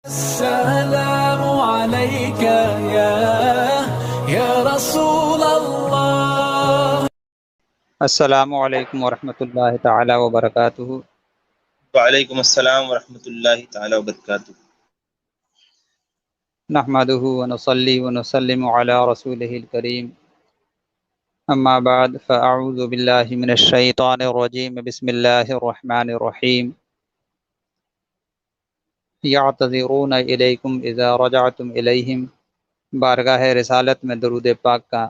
السلام عليك يا رسول الله. السلام علیکم ورحمۃ اللہ تعالی وبرکاتہ۔ وعلیکم السلام ورحمۃ اللہ تعالی وبرکاتہ۔ نحمدہ ونصلی ونسلم علی رسولہ الکریم، اما بعد فاعوذ باللہ من الشیطان الرجیم، بسم اللہ الرحمن الرحیم۔ یعتذرون الیکم اذا رجعتم الیہم، بارگاہ رسالت میں درود پاک کا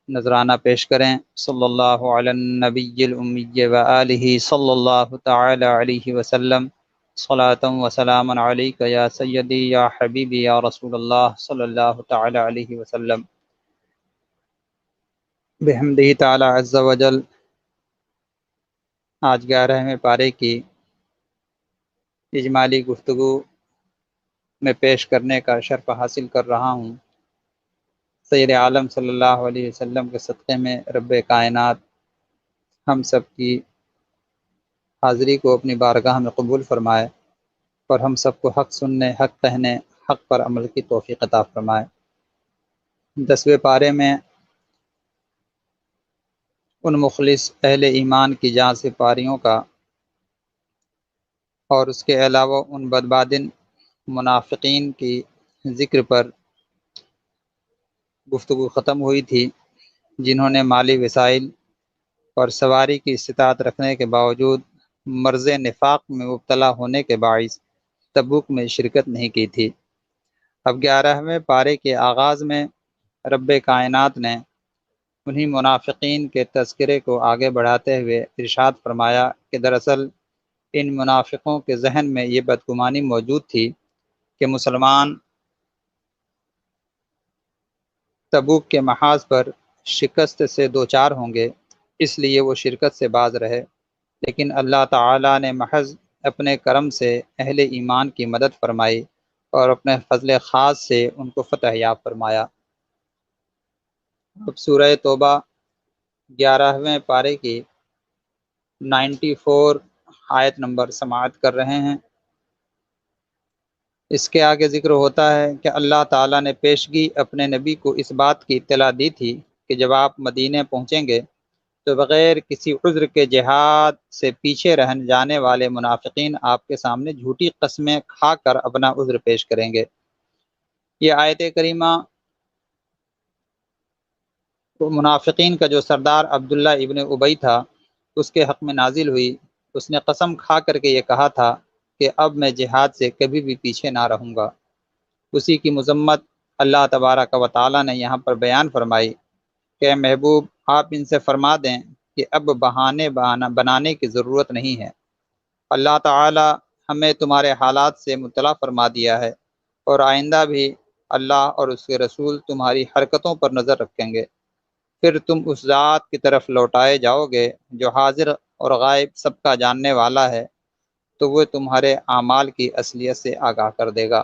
نذرانہ پیش کریں۔ صلی اللہ علی النبی الامی وآلہ صلی اللہ تعالی علیہ وسلم، صلاۃ و سلام علیک یا سیدی یا حبیبی یا رسول اللہ صلی اللہ تعالی علیہ وسلم۔ بحمدہ تعالی عز و جل، آج 11ویں پارے کی اجمالی گفتگو میں پیش کرنے کا شرف حاصل کر رہا ہوں۔ سید عالم صلی اللہ علیہ وسلم کے صدقے میں رب کائنات ہم سب کی حاضری کو اپنی بارگاہ میں قبول فرمائے، اور ہم سب کو حق سننے، حق کہنے، حق پر عمل کی توفیق عطا فرمائے۔ 10ویں پارے میں ان مخلص اہل ایمان کی جان سے پاریوں کا اور اس کے علاوہ ان بدبادن منافقین کی ذکر پر گفتگو ختم ہوئی تھی، جنہوں نے مالی وسائل اور سواری کی استطاعت رکھنے کے باوجود مرض نفاق میں مبتلا ہونے کے باعث تبوک میں شرکت نہیں کی تھی۔ اب 11ویں پارے کے آغاز میں رب کائنات نے انہی منافقین کے تذکرے کو آگے بڑھاتے ہوئے ارشاد فرمایا کہ دراصل ان منافقوں کے ذہن میں یہ بدگمانی موجود تھی کہ مسلمان تبوک کے محاذ پر شکست سے دوچار ہوں گے، اس لیے وہ شرکت سے باز رہے، لیکن اللہ تعالیٰ نے محض اپنے کرم سے اہل ایمان کی مدد فرمائی اور اپنے فضل خاص سے ان کو فتح یاب فرمایا۔ اب سورہ توبہ 11ویں پارے کی 94 آیت نمبر سماعت کر رہے ہیں۔ اس کے آگے ذکر ہوتا ہے کہ اللہ تعالیٰ نے پیشگی اپنے نبی کو اس بات کی اطلاع دی تھی کہ جب آپ مدینے پہنچیں گے تو بغیر کسی عذر کے جہاد سے پیچھے رہ جانے والے منافقین آپ کے سامنے جھوٹی قسمیں کھا کر اپنا عذر پیش کریں گے۔ یہ آیت کریمہ منافقین کا جو سردار عبداللہ ابن ابی تھا، اس کے حق میں نازل ہوئی۔ اس نے قسم کھا کر کے یہ کہا تھا کہ اب میں جہاد سے کبھی بھی پیچھے نہ رہوں گا۔ اسی کی مذمت اللہ تبارک و تعالیٰ نے یہاں پر بیان فرمائی کہ محبوب آپ ان سے فرما دیں کہ اب بہانے بنانے کی ضرورت نہیں ہے، اللہ تعالیٰ ہمیں تمہارے حالات سے مطلع فرما دیا ہے، اور آئندہ بھی اللہ اور اس کے رسول تمہاری حرکتوں پر نظر رکھیں گے، پھر تم اس ذات کی طرف لوٹائے جاؤ گے جو حاضر اور غائب سب کا جاننے والا ہے، تو وہ تمہارے اعمال کی اصلیت سے آگاہ کر دے گا۔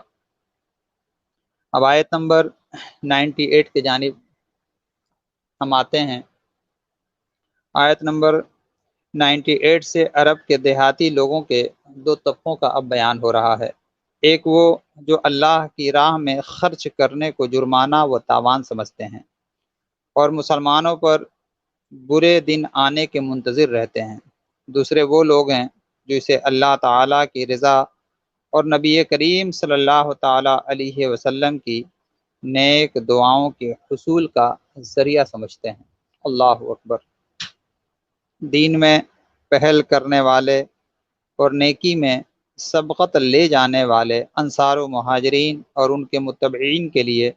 اب آیت نمبر 98 کی جانب ہم آتے ہیں۔ آیت نمبر 98 سے عرب کے دیہاتی لوگوں کے دو طبقوں کا اب بیان ہو رہا ہے۔ ایک وہ جو اللہ کی راہ میں خرچ کرنے کو جرمانہ و تاوان سمجھتے ہیں اور مسلمانوں پر برے دن آنے کے منتظر رہتے ہیں۔ دوسرے وہ لوگ ہیں جو اسے اللہ تعالیٰ کی رضا اور نبی کریم صلی اللہ تعالیٰ علیہ وسلم کی نیک دعاؤں کے حصول کا ذریعہ سمجھتے ہیں۔ اللہ اکبر۔ دین میں پہل کرنے والے اور نیکی میں سبقت لے جانے والے انصار و مہاجرین اور ان کے متبعین کے لیے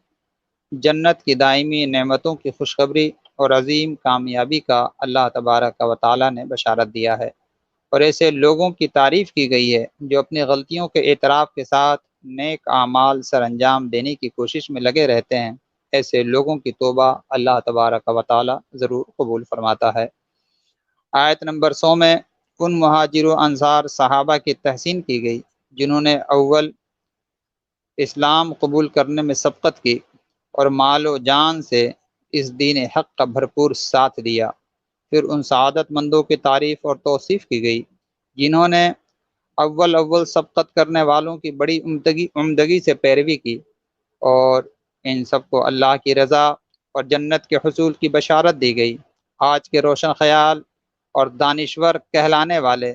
جنت کی دائمی نعمتوں کی خوشخبری اور عظیم کامیابی کا اللہ تبارک و تعالیٰ نے بشارت دیا ہے، اور ایسے لوگوں کی تعریف کی گئی ہے جو اپنی غلطیوں کے اعتراف کے ساتھ نیک اعمال سر انجام دینے کی کوشش میں لگے رہتے ہیں۔ ایسے لوگوں کی توبہ اللہ تبارک و تعالیٰ ضرور قبول فرماتا ہے۔ آیت نمبر 100 میں ان مہاجر و انصار صحابہ کی تحسین کی گئی جنہوں نے اول اسلام قبول کرنے میں سبقت کی اور مال و جان سے اس دین حق کا بھرپور ساتھ دیا۔ پھر ان سعادت مندوں کی تعریف اور توصیف کی گئی جنہوں نے اول سبقت کرنے والوں کی بڑی عمدگی سے پیروی کی، اور ان سب کو اللہ کی رضا اور جنت کے حصول کی بشارت دی گئی۔ آج کے روشن خیال اور دانشور کہلانے والے،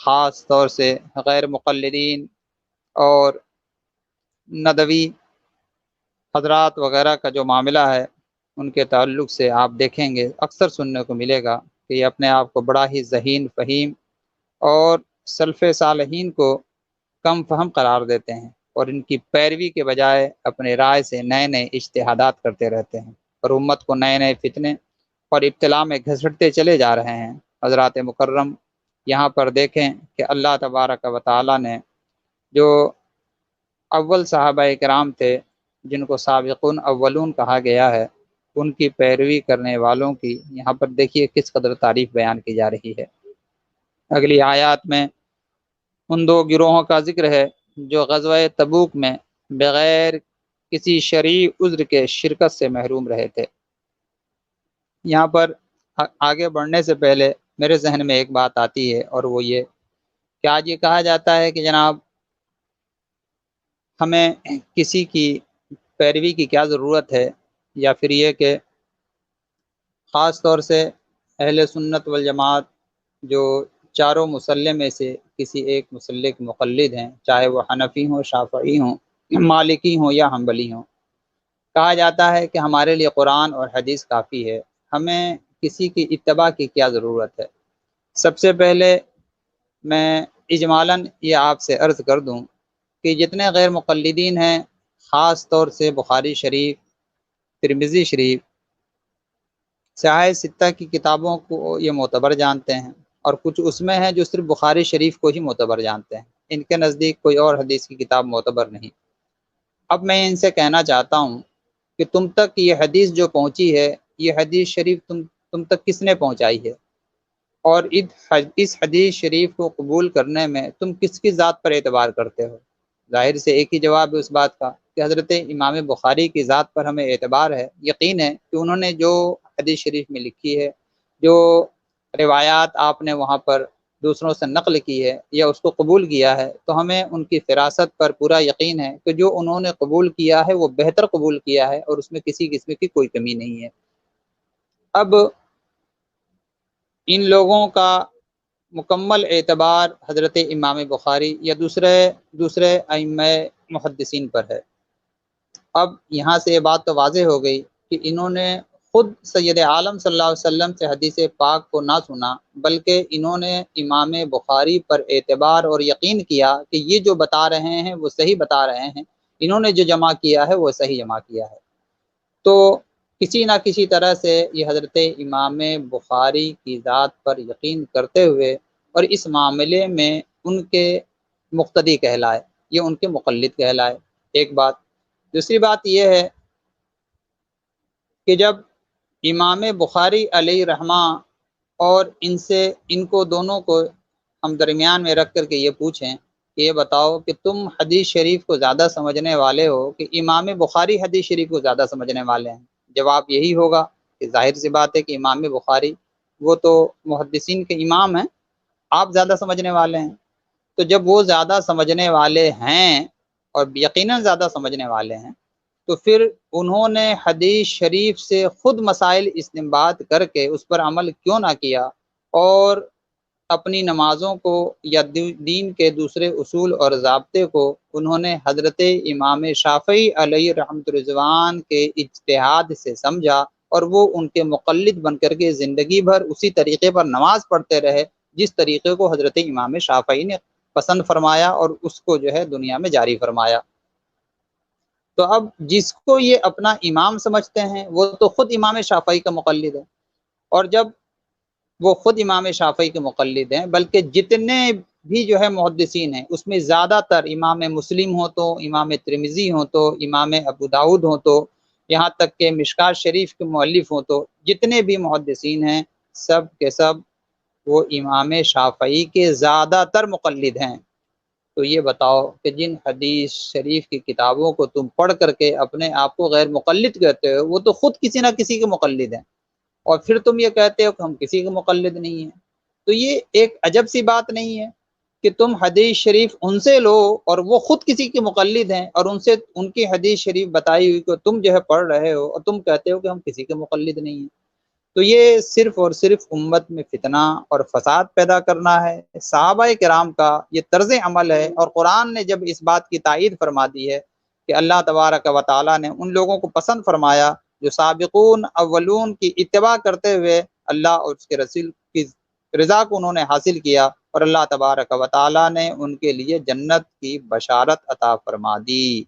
خاص طور سے غیر مقلدین اور ندوی حضرات وغیرہ کا جو معاملہ ہے، ان کے تعلق سے آپ دیکھیں گے اکثر سننے کو ملے گا کہ یہ اپنے آپ کو بڑا ہی ذہین فہیم اور سلف صالحین کو کم فہم قرار دیتے ہیں، اور ان کی پیروی کے بجائے اپنے رائے سے نئے نئے اجتہادات کرتے رہتے ہیں، اور امت کو نئے نئے فتنے اور ابتلا میں گھسٹتے چلے جا رہے ہیں۔ حضرات مکرم، یہاں پر دیکھیں کہ اللہ تبارک و تعالیٰ نے جو اول صحابہ کرام تھے، جن کو سابقون اولون کہا گیا ہے، ان کی پیروی کرنے والوں کی یہاں پر دیکھیے کس قدر تعریف بیان کی جا رہی ہے۔ اگلی آیات میں ان دو گروہوں کا ذکر ہے جو غزوہ تبوک میں بغیر کسی شرعی عذر کے شرکت سے محروم رہے تھے۔ یہاں پر آگے بڑھنے سے پہلے میرے ذہن میں ایک بات آتی ہے، اور وہ یہ کہ آج یہ کہا جاتا ہے کہ جناب ہمیں کسی کی پیروی کی کیا ضرورت ہے، یا پھر یہ کہ خاص طور سے اہل سنت والجماعت جو چاروں مسلح میں سے کسی ایک مسلح کے مقلد ہیں، چاہے وہ حنفی ہوں، شافعی ہوں، مالکی ہوں یا حنبلی ہوں، کہا جاتا ہے کہ ہمارے لیے قرآن اور حدیث کافی ہے، ہمیں کسی کی اتباع کی کیا ضرورت ہے۔ سب سے پہلے میں اجمالاً یہ آپ سے عرض کر دوں کہ جتنے غیر مقلدین ہیں، خاص طور سے بخاری شریف، ترمذی شریف، صحاح ستہ کی کتابوں کو یہ معتبر جانتے ہیں، اور کچھ اس میں ہیں جو صرف بخاری شریف کو ہی معتبر جانتے ہیں، ان کے نزدیک کوئی اور حدیث کی کتاب معتبر نہیں۔ اب میں ان سے کہنا چاہتا ہوں کہ تم تک یہ حدیث جو پہنچی ہے، یہ حدیث شریف تم تک کس نے پہنچائی ہے، اور اس حدیث شریف کو قبول کرنے میں تم کس کی ذات پر اعتبار کرتے ہو؟ ظاہر سے ایک ہی جواب ہے اس بات کا کہ حضرت امام بخاری کی ذات پر ہمیں اعتبار ہے، یقین ہے کہ انہوں نے جو حدیث شریف میں لکھی ہے، جو روایات آپ نے وہاں پر دوسروں سے نقل کی ہے یا اس کو قبول کیا ہے، تو ہمیں ان کی فراست پر پورا یقین ہے کہ جو انہوں نے قبول کیا ہے وہ بہتر قبول کیا ہے، اور اس میں کسی قسم کی کوئی کمی نہیں ہے۔ اب ان لوگوں کا مکمل اعتبار حضرت امام بخاری یا دوسرے ائمہ محدثین پر ہے۔ اب یہاں سے یہ بات تو واضح ہو گئی کہ انہوں نے خود سید عالم صلی اللہ علیہ وسلم سے حدیث پاک کو نہ سنا، بلکہ انہوں نے امام بخاری پر اعتبار اور یقین کیا کہ یہ جو بتا رہے ہیں وہ صحیح بتا رہے ہیں، انہوں نے جو جمع کیا ہے وہ صحیح جمع کیا ہے۔ تو کسی نہ کسی طرح سے یہ حضرت امام بخاری کی ذات پر یقین کرتے ہوئے اور اس معاملے میں ان کے مقتدی کہلائے، یہ ان کے مقلد کہلائے، ایک بات۔ دوسری بات یہ ہے کہ جب امام بخاری علیہ رحمہ اور ان کو دونوں کو ہم درمیان میں رکھ کر کے یہ پوچھیں کہ یہ بتاؤ کہ تم حدیث شریف کو زیادہ سمجھنے والے ہو کہ امام بخاری حدیث شریف کو زیادہ سمجھنے والے ہیں، جواب یہی ہوگا کہ ظاہر سی بات ہے کہ امام بخاری وہ تو محدثین کے امام ہیں، آپ زیادہ سمجھنے والے ہیں۔ تو جب وہ زیادہ سمجھنے والے ہیں، اور یقیناً زیادہ سمجھنے والے ہیں، تو پھر انہوں نے حدیث شریف سے خود مسائل استنباط کر کے اس پر عمل کیوں نہ کیا، اور اپنی نمازوں کو یا دین کے دوسرے اصول اور ضابطے کو انہوں نے حضرت امام شافعی علیہ رحمۃ رضوان کے اجتہاد سے سمجھا، اور وہ ان کے مقلد بن کر کے زندگی بھر اسی طریقے پر نماز پڑھتے رہے جس طریقے کو حضرت امام شافعی نے پسند فرمایا اور اس کو جو ہے دنیا میں جاری فرمایا۔ تو اب جس کو یہ اپنا امام سمجھتے ہیں وہ تو خود امام شافعی کا مقلد ہے، اور جب وہ خود امام شافعی کے مقلد ہیں، بلکہ جتنے بھی جو ہے محدثین ہیں اس میں زیادہ تر امام مسلم ہو تو امام ترمذی ہو تو امام ابو داؤد ہو تو یہاں تک کہ مشکات شریف کے مؤلف ہوں تو جتنے بھی محدثین ہیں سب کے سب وہ امام شافعی کے زیادہ تر مقلد ہیں۔ تو یہ بتاؤ کہ جن حدیث شریف کی کتابوں کو تم پڑھ کر کے اپنے آپ کو غیر مقلد کہتے ہو، وہ تو خود کسی نہ کسی کے مقلد ہیں، اور پھر تم یہ کہتے ہو کہ ہم کسی کے مقلد نہیں ہیں۔ تو یہ ایک عجب سی بات نہیں ہے کہ تم حدیث شریف ان سے لو اور وہ خود کسی کے مقلد ہیں اور ان سے ان کی حدیث شریف بتائی ہوئی کو تم جو ہے پڑھ رہے ہو اور تم کہتے ہو کہ ہم کسی کے مقلد نہیں ہیں، تو یہ صرف اور صرف امت میں فتنہ اور فساد پیدا کرنا ہے۔ صحابہ کرام کا یہ طرز عمل ہے، اور قرآن نے جب اس بات کی تائید فرما دی ہے کہ اللہ تبارک و تعالیٰ نے ان لوگوں کو پسند فرمایا جو سابقون اولون کی اتباع کرتے ہوئے اللہ اور اس کے رسول کی رضا کو انہوں نے حاصل کیا، اور اللہ تبارک و تعالیٰ نے ان کے لیے جنت کی بشارت عطا فرما دی۔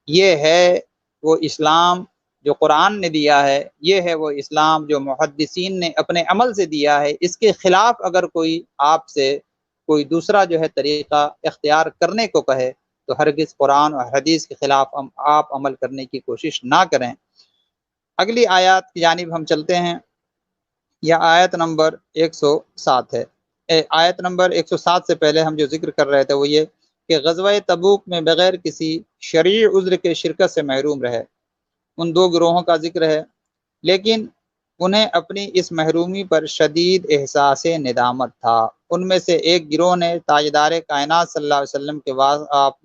یہ ہے وہ اسلام جو قرآن نے دیا ہے، یہ ہے وہ اسلام جو محدثین نے اپنے عمل سے دیا ہے۔ اس کے خلاف اگر کوئی آپ سے کوئی دوسرا جو ہے طریقہ اختیار کرنے کو کہے تو ہرگز قرآن اور حدیث کے خلاف آپ عمل کرنے کی کوشش نہ کریں۔ اگلی آیات کی جانب ہم چلتے ہیں۔ یہ آیت نمبر 107 ہے۔ آیت نمبر 107 سے پہلے ہم جو ذکر کر رہے تھے وہ یہ کہ غزوہ تبوک میں بغیر کسی شرعی عذر کے شرکت سے محروم رہے۔ ان دو گروہوں کا ذکر ہے، لیکن انہیں اپنی اس محرومی پر شدید احساس ندامت تھا۔ ان میں سے ایک گروہ نے تاجدار کائنات صلی اللہ علیہ وسلم کے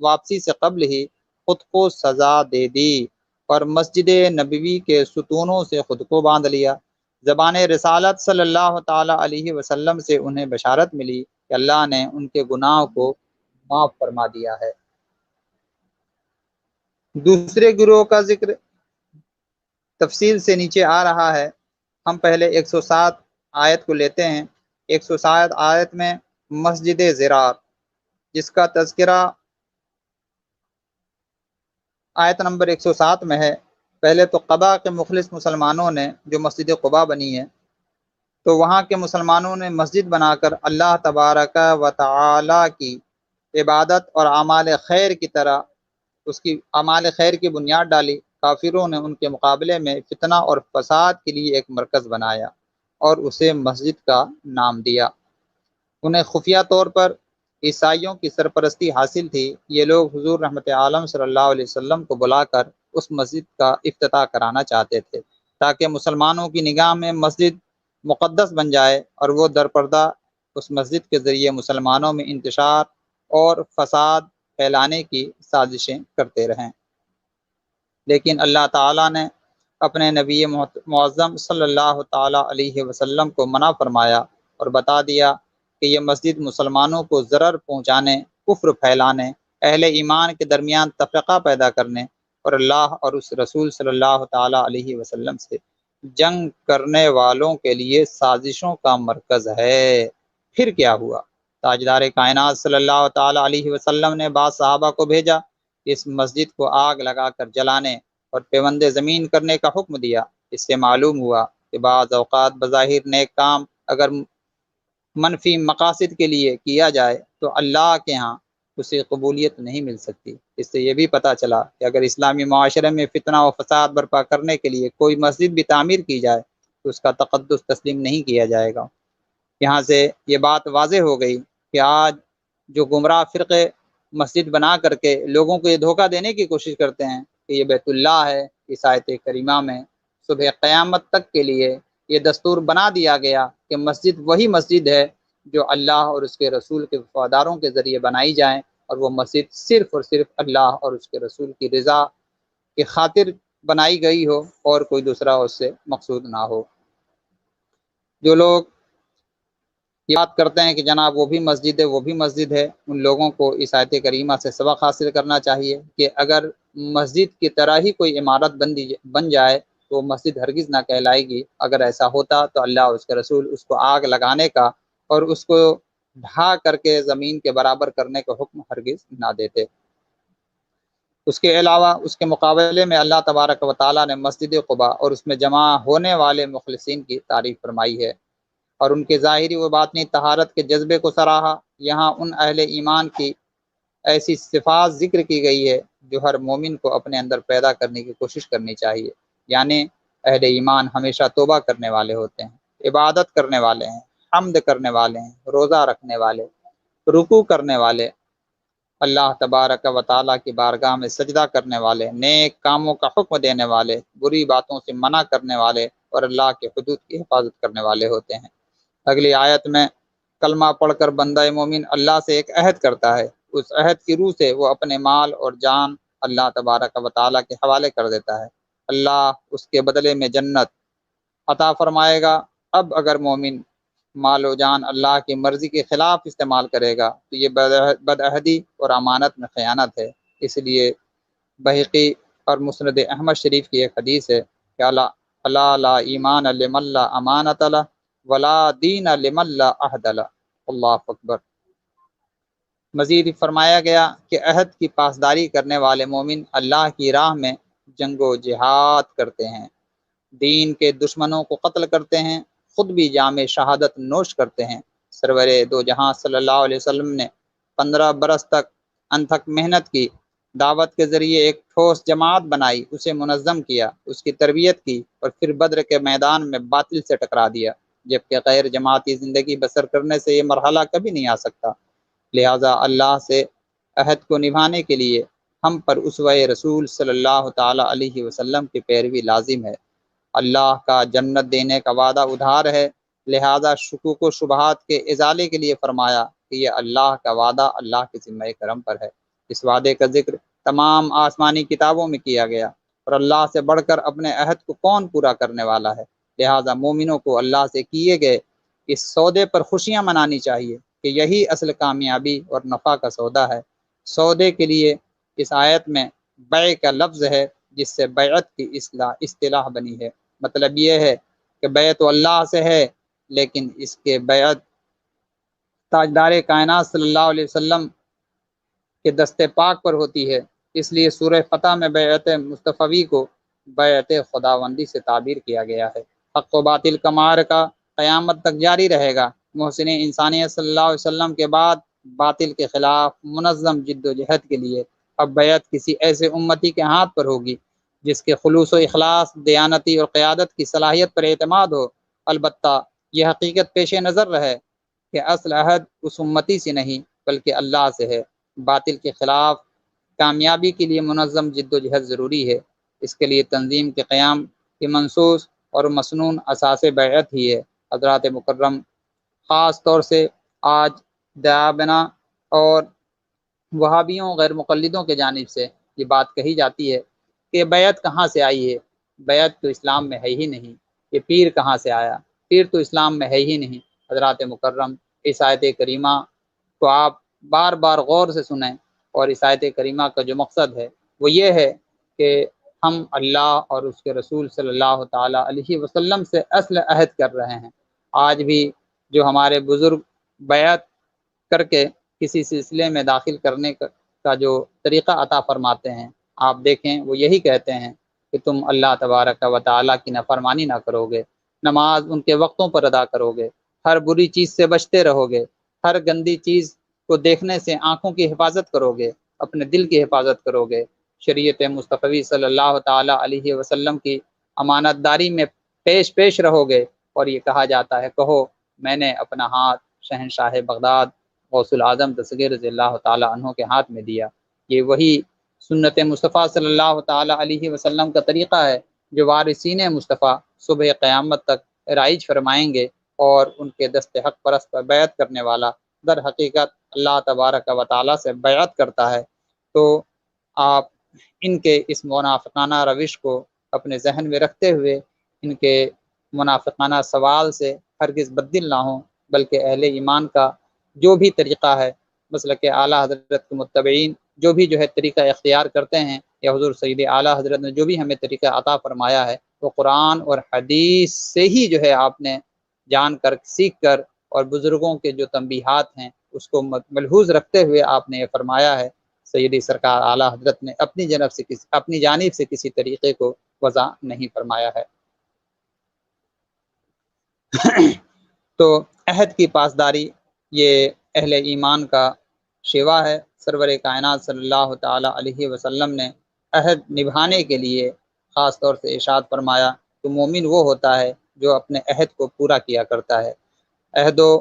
واپسی سے قبل ہی خود کو سزا دے دی اور مسجد نبوی کے ستونوں سے خود کو باندھ لیا۔ زبان رسالت صلی اللہ تعالی علیہ وسلم سے انہیں بشارت ملی کہ اللہ نے ان کے گناہ کو معاف فرما دیا ہے۔ دوسرے گروہ کا ذکر تفصیل سے نیچے آ رہا ہے۔ ہم پہلے 107 آیت کو لیتے ہیں۔ 107 آیت میں مسجد ضرار جس کا تذکرہ آیت نمبر 107 میں ہے۔ پہلے تو قبا کے مخلص مسلمانوں نے جو مسجد قبا بنی ہے تو وہاں کے مسلمانوں نے مسجد بنا کر اللہ تبارک و تعالی کی عبادت اور اعمال خیر کی طرح اس کی اعمال خیر کی بنیاد ڈالی۔ کافروں نے ان کے مقابلے میں فتنہ اور فساد کے لیے ایک مرکز بنایا اور اسے مسجد کا نام دیا۔ انہیں خفیہ طور پر عیسائیوں کی سرپرستی حاصل تھی۔ یہ لوگ حضور رحمت عالم صلی اللہ علیہ وسلم کو بلا کر اس مسجد کا افتتاح کرانا چاہتے تھے تاکہ مسلمانوں کی نگاہ میں مسجد مقدس بن جائے اور وہ درپردہ اس مسجد کے ذریعے مسلمانوں میں انتشار اور فساد پھیلانے کی سازشیں کرتے رہیں۔ لیکن اللہ تعالیٰ نے اپنے نبی معظم صلی اللہ تعالیٰ علیہ وسلم کو منع فرمایا اور بتا دیا کہ یہ مسجد مسلمانوں کو ضرر پہنچانے، کفر پھیلانے، اہل ایمان کے درمیان تفرقہ پیدا کرنے اور اللہ اور اس رسول صلی اللہ تعالیٰ علیہ وسلم سے جنگ کرنے والوں کے لیے سازشوں کا مرکز ہے۔ پھر کیا ہوا؟ تاجدار کائنات صلی اللہ تعالیٰ علیہ وسلم نے بعض صحابہ کو بھیجا، اس مسجد کو آگ لگا کر جلانے اور پیوند زمین کرنے کا حکم دیا۔ اس سے معلوم ہوا کہ بعض اوقات بظاہر نیک کام اگر منفی مقاصد کے لیے کیا جائے تو اللہ کے ہاں اسے قبولیت نہیں مل سکتی۔ اس سے یہ بھی پتہ چلا کہ اگر اسلامی معاشرے میں فتنہ و فساد برپا کرنے کے لیے کوئی مسجد بھی تعمیر کی جائے تو اس کا تقدس تسلیم نہیں کیا جائے گا۔ یہاں سے یہ بات واضح ہو گئی کہ آج جو گمراہ فرقے مسجد بنا کر کے لوگوں کو یہ دھوکہ دینے کی کوشش کرتے ہیں کہ یہ بیت اللہ ہے، اس آیت کریمہ میں صبح قیامت تک کے لیے یہ دستور بنا دیا گیا کہ مسجد وہی مسجد ہے جو اللہ اور اس کے رسول کے وفاداروں کے ذریعے بنائی جائیں، اور وہ مسجد صرف اور صرف اللہ اور اس کے رسول کی رضا کی خاطر بنائی گئی ہو اور کوئی دوسرا اس سے مقصود نہ ہو۔ جو لوگ یاد کرتے ہیں کہ جناب وہ بھی مسجد ہے وہ بھی مسجد ہے، ان لوگوں کو اس آیت کریمہ سے سبق حاصل کرنا چاہیے کہ اگر مسجد کی طرح ہی کوئی عمارت بن جائے تو مسجد ہرگز نہ کہلائے گی۔ اگر ایسا ہوتا تو اللہ اور اس کے رسول اس کو آگ لگانے کا اور اس کو ڈھا کر کے زمین کے برابر کرنے کا حکم ہرگز نہ دیتے۔ اس کے علاوہ اس کے مقابلے میں اللہ تبارک و تعالیٰ نے مسجد قباء اور اس میں جمع ہونے والے مخلصین کی تعریف فرمائی ہے اور ان کے ظاہری و باطنی طہارت کے جذبے کو سراہا۔ یہاں ان اہل ایمان کی ایسی صفات ذکر کی گئی ہے جو ہر مومن کو اپنے اندر پیدا کرنے کی کوشش کرنی چاہیے، یعنی اہل ایمان ہمیشہ توبہ کرنے والے ہوتے ہیں، عبادت کرنے والے ہیں، حمد کرنے والے ہیں، روزہ رکھنے والے، رکوع کرنے والے، اللہ تبارک و تعالیٰ کی بارگاہ میں سجدہ کرنے والے، نیک کاموں کا حکم دینے والے، بری باتوں سے منع کرنے والے اور اللہ کے حدود کی حفاظت کرنے والے ہوتے ہیں۔ اگلی آیت میں کلمہ پڑھ کر بندہ مومن اللہ سے ایک عہد کرتا ہے، اس عہد کی روح سے وہ اپنے مال اور جان اللہ تبارک و تعالیٰ کے حوالے کر دیتا ہے۔ اللہ اس کے بدلے میں جنت عطا فرمائے گا۔ اب اگر مومن مال و جان اللہ کی مرضی کے خلاف استعمال کرے گا تو یہ بدعہدی اور امانت میں خیانت ہے۔ اس لیے بحقی اور مسند احمد شریف کی ایک حدیث ہے کہ اللہ لا ایمان لمن لا امانت له ولا دین لمن لا عہد له۔ اللہ اکبر۔ مزید فرمایا گیا کہ عہد کی پاسداری کرنے والے مومن اللہ کی راہ میں جنگ و جہاد کرتے ہیں، دین کے دشمنوں کو قتل کرتے ہیں، خود بھی جام شہادت نوش کرتے ہیں۔ سرور دو جہاں صلی اللہ علیہ وسلم نے 15 برس تک انتھک محنت کی، دعوت کے ذریعے ایک ٹھوس جماعت بنائی، اسے منظم کیا، اس کی تربیت کی، اور پھر بدر کے میدان میں باطل سے ٹکرا دیا، جبکہ غیر جماعتی زندگی بسر کرنے سے یہ مرحلہ کبھی نہیں آ سکتا۔ لہٰذا اللہ سے عہد کو نبھانے کے لیے ہم پر اسوہ رسول صلی اللہ تعالیٰ علیہ وسلم کی پیروی لازم ہے۔ اللہ کا جنت دینے کا وعدہ ادھار ہے، لہذا شکوک و شبہات کے ازالے کے لیے فرمایا کہ یہ اللہ کا وعدہ اللہ کے ذمہ کرم پر ہے۔ اس وعدے کا ذکر تمام آسمانی کتابوں میں کیا گیا، اور اللہ سے بڑھ کر اپنے عہد کو کون پورا کرنے والا ہے؟ لہذا مومنوں کو اللہ سے کیے گئے اس سودے پر خوشیاں منانی چاہیے کہ یہی اصل کامیابی اور نفع کا سودا ہے۔ سودے کے لیے اس آیت میں بیع کا لفظ ہے، جس سے بیعت کی اصطلاح بنی ہے۔ مطلب یہ ہے کہ بیعت تو اللہ سے ہے، لیکن اس کے بیعت تاجدار کائنات صلی اللہ علیہ وسلم کے دست پاک پر ہوتی ہے۔ اس لیے سورہ فتح میں بیعت مصطفی کو بیعت خداوندی سے تعبیر کیا گیا ہے۔ حق و باطل کا معرکہ قیامت تک جاری رہے گا۔ محسن انسانیت صلی اللہ علیہ وسلم کے بعد باطل کے خلاف منظم جد و جہد کے لیے اب بیعت کسی ایسے امتی کے ہاتھ پر ہوگی جس کے خلوص و اخلاص، دیانتی اور قیادت کی صلاحیت پر اعتماد ہو۔ البتہ یہ حقیقت پیش نظر رہے کہ اصل عہد اس امتی سے نہیں بلکہ اللہ سے ہے۔ باطل کے خلاف کامیابی کے لیے منظم جد و جہد ضروری ہے۔ اس کے لیے تنظیم کے قیام کی منصوص اور مسنون اساس بیعت ہی ہے۔ حضرات مکرم، خاص طور سے آج دیابنا اور وہابیوں غیر مقلدوں کے جانب سے یہ بات کہی جاتی ہے کہ بیعت کہاں سے آئی ہے؟ بیعت تو اسلام میں ہے ہی نہیں۔ یہ پیر کہاں سے آیا؟ پیر تو اسلام میں ہے ہی نہیں۔ حضرات مکرم، اس آیت کریمہ کو آپ بار بار غور سے سنیں، اور اس آیت کریمہ کا جو مقصد ہے وہ یہ ہے کہ ہم اللہ اور اس کے رسول صلی اللہ تعالیٰ علیہ وسلم سے اصل عہد کر رہے ہیں۔ آج بھی جو ہمارے بزرگ بیعت کر کے کسی سلسلے میں داخل کرنے کا جو طریقہ عطا فرماتے ہیں، آپ دیکھیں وہ یہی کہتے ہیں کہ تم اللہ تبارک و تعالیٰ کی نافرمانی نہ کرو گے، نماز ان کے وقتوں پر ادا کرو گے، ہر بری چیز سے بچتے رہو گے، ہر گندی چیز کو دیکھنے سے آنکھوں کی حفاظت کرو گے، اپنے دل کی حفاظت کرو گے، شریعت مصطفی صلی اللہ تعالیٰ علیہ وسلم کی امانت داری میں پیش رہو گے۔ اور یہ کہا جاتا ہے، کہو میں نے اپنا ہاتھ شہنشاہ بغداد غوث العظم دستگیر رضی اللہ تعالیٰ عنہ کے ہاتھ میں دیا۔ یہ وہی سنت مصطفیٰ صلی اللہ تعالیٰ علیہ وسلم کا طریقہ ہے جو وارثین مصطفیٰ صبح قیامت تک رائج فرمائیں گے، اور ان کے دست حق پرست پر بیعت کرنے والا در حقیقت اللہ تبارک و تعالیٰ سے بیعت کرتا ہے۔ تو آپ ان کے اس منافقانہ روش کو اپنے ذہن میں رکھتے ہوئے ان کے منافقانہ سوال سے ہرگز بددل نہ ہوں، بلکہ اہل ایمان کا جو بھی طریقہ ہے، مسلک اعلیٰ حضرت کے متبعین جو بھی طریقہ اختیار کرتے ہیں، یا حضور سید اعلیٰ حضرت نے جو بھی ہمیں طریقہ عطا فرمایا ہے، وہ قرآن اور حدیث سے ہی آپ نے جان کر، سیکھ کر، اور بزرگوں کے جو تنبیہات ہیں اس کو ملحوظ رکھتے ہوئے آپ نے یہ فرمایا ہے۔ سیدی سرکار اعلیٰ حضرت نے اپنی جانب سے کسی طریقے کو وضع نہیں فرمایا ہے۔ تو عہد کی پاسداری یہ اہل ایمان کا شیوا ہے۔ سرور کائنات صلی اللہ تعالیٰ علیہ وسلم نے عہد نبھانے کے لیے خاص طور سے ارشاد فرمایا کہ مومن وہ ہوتا ہے جو اپنے عہد کو پورا کیا کرتا ہے۔ عہد و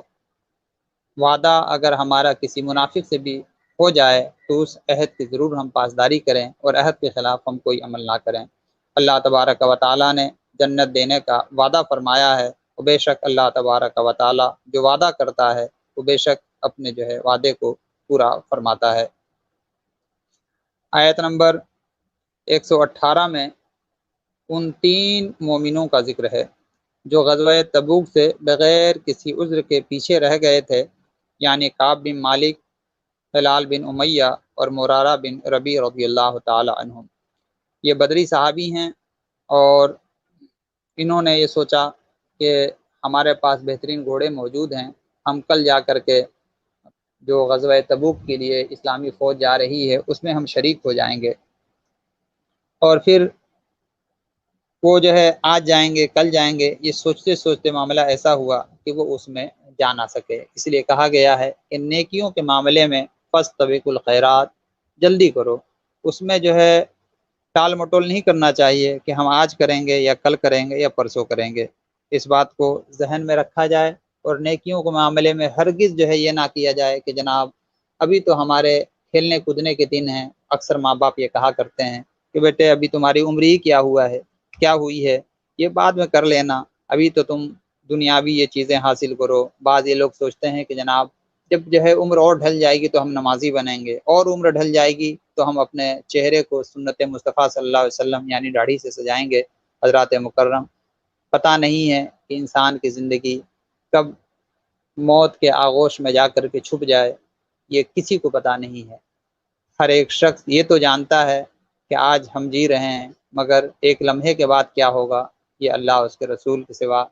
وعدہ اگر ہمارا کسی منافق سے بھی ہو جائے تو اس عہد کی ضرور ہم پاسداری کریں، اور عہد کے خلاف ہم کوئی عمل نہ کریں۔ اللہ تبارک و تعالیٰ نے جنت دینے کا وعدہ فرمایا ہے، اور بے شک اللہ تبارک و تعالیٰ جو وعدہ کرتا ہے وہ بے شک اپنے جو ہے وعدے کو پورا فرماتا ہے۔ آیت نمبر 118 میں ان 3 مومنوں کا ذکر ہے جو غزوہ تبوک سے بغیر کسی عذر کے پیچھے رہ گئے تھے، یعنی کعب بن مالک، ہلال بن امیہ اور مرارہ بن ربیع رضی اللہ تعالی عنہم۔ یہ بدری صحابی ہیں اور انہوں نے یہ سوچا کہ ہمارے پاس بہترین گھوڑے موجود ہیں، ہم کل جا کر کے جو غزوہ تبوک کے لیے اسلامی فوج جا رہی ہے اس میں ہم شریک ہو جائیں گے، اور پھر وہ جو ہے آج جائیں گے کل جائیں گے، یہ سوچتے سوچتے معاملہ ایسا ہوا کہ وہ اس میں جا نہ سکے۔ اس لیے کہا گیا ہے کہ نیکیوں کے معاملے میں فاستبقوا الخیرات، جلدی کرو، اس میں جو ہے ٹال مٹول نہیں کرنا چاہیے کہ ہم آج کریں گے یا کل کریں گے یا پرسوں کریں گے۔ اس بات کو ذہن میں رکھا جائے، اور نیکیوں کے معاملے میں ہرگز جو ہے یہ نہ کیا جائے کہ جناب ابھی تو ہمارے کھیلنے کودنے کے دن ہیں۔ اکثر ماں باپ یہ کہا کرتے ہیں کہ بیٹے ابھی تمہاری عمر ہی کیا ہوئی ہے، یہ بعد میں کر لینا، ابھی تو تم دنیاوی یہ چیزیں حاصل کرو۔ بعض یہ لوگ سوچتے ہیں کہ جناب جب جو ہے عمر اور ڈھل جائے گی تو ہم نمازی بنیں گے، اور عمر ڈھل جائے گی تو ہم اپنے چہرے کو سنت مصطفیٰ صلی اللہ علیہ وسلم یعنی داڑھی سے سجائیں گے۔ حضرات مکرم، پتہ نہیں ہے کہ انسان کی زندگی کب موت کے آغوش میں جا کر کے چھپ جائے، یہ کسی کو پتہ نہیں ہے۔ ہر ایک شخص یہ تو جانتا ہے کہ آج ہم جی رہے ہیں، مگر ایک لمحے کے بعد کیا ہوگا یہ اللہ اس کے رسول کے سوا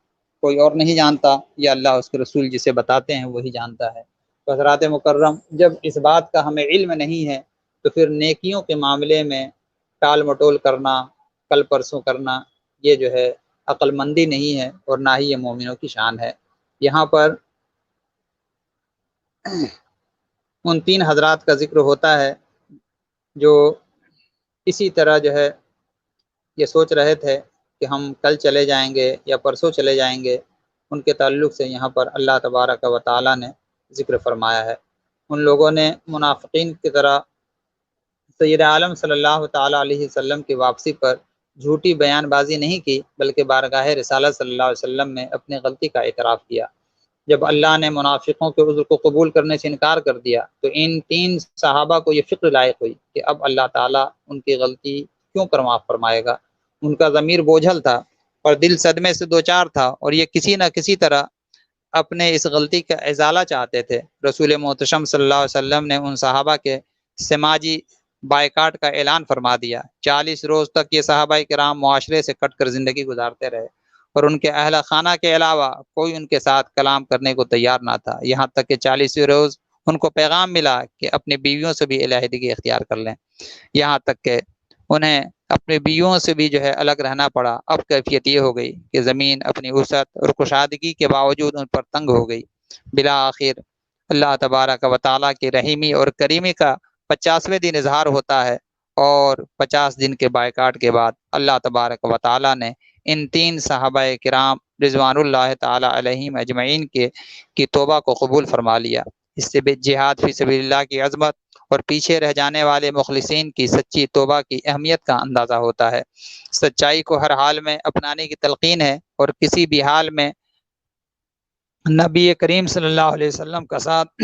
کوئی اور نہیں جانتا، یا اللہ اس کے رسول جسے بتاتے ہیں وہی جانتا ہے۔ تو حضرات مکرم، جب اس بات کا ہمیں علم نہیں ہے تو پھر نیکیوں کے معاملے میں ٹال مٹول کرنا، کل پرسوں کرنا، یہ جو ہے عقل مندی نہیں ہے، اور نہ ہی یہ مومنوں کی شان ہے۔ یہاں پر ان 3 حضرات کا ذکر ہوتا ہے جو اسی طرح جو ہے یہ سوچ رہے تھے کہ ہم کل چلے جائیں گے یا پرسوں چلے جائیں گے۔ ان کے تعلق سے یہاں پر اللہ تبارک و تعالی نے ذکر فرمایا ہے۔ ان لوگوں نے منافقین کی طرح سید عالم صلی اللہ تعالی علیہ وسلم کی واپسی پر جھوٹی بیان بازی نہیں کی، بلکہ بارگاہ رسالت صلی اللہ علیہ وسلم میں اپنی غلطی کا اعتراف کیا۔ جب اللہ نے منافقوں کے عذر کو قبول کرنے سے انکار کر دیا تو ان 3 صحابہ کو یہ فکر لائق ہوئی کہ اب اللہ تعالیٰ ان کی غلطی کیوں کر معاف فرمائے گا۔ ان کا ضمیر بوجھل تھا اور دل صدمے سے دوچار تھا، اور یہ کسی نہ کسی طرح اپنے اس غلطی کا ازالہ چاہتے تھے۔ رسول محتشم صلی اللہ علیہ وسلم نے ان صحابہ کے سماجی بائیکاٹ کا اعلان فرما دیا۔ 40 روز تک یہ صحابہ کرام معاشرے سے کٹ کر زندگی گزارتے رہے، اور ان کے اہل خانہ کے علاوہ کوئی ان کے ساتھ کلام کرنے کو تیار نہ تھا، یہاں تک کہ 40ویں روز ان کو پیغام ملا کہ اپنی بیویوں سے بھی علیحدگی اختیار کر لیں، یہاں تک کہ انہیں اپنی بیویوں سے بھی جو ہے الگ رہنا پڑا۔ اب کیفیت یہ ہو گئی کہ زمین اپنی وسعت اور کشادگی کے باوجود ان پر تنگ ہو گئی۔ بالآخر اللہ تبارک و تعالیٰ کی رحیمی اور کریمی کا 50ویں دن اظہار ہوتا ہے، اور 50 دن کے بائیکاٹ کے بعد اللہ تبارک و تعالیٰ نے ان 3 صحابہ کرام رضوان اللہ تعالیٰ علیہم اجمعین کی توبہ کو قبول فرما لیا۔ اس سے بھی جہاد فی سبیل اللہ کی عظمت اور پیچھے رہ جانے والے مخلصین کی سچی توبہ کی اہمیت کا اندازہ ہوتا ہے۔ سچائی کو ہر حال میں اپنانے کی تلقین ہے، اور کسی بھی حال میں نبی کریم صلی اللہ علیہ وسلم کا ساتھ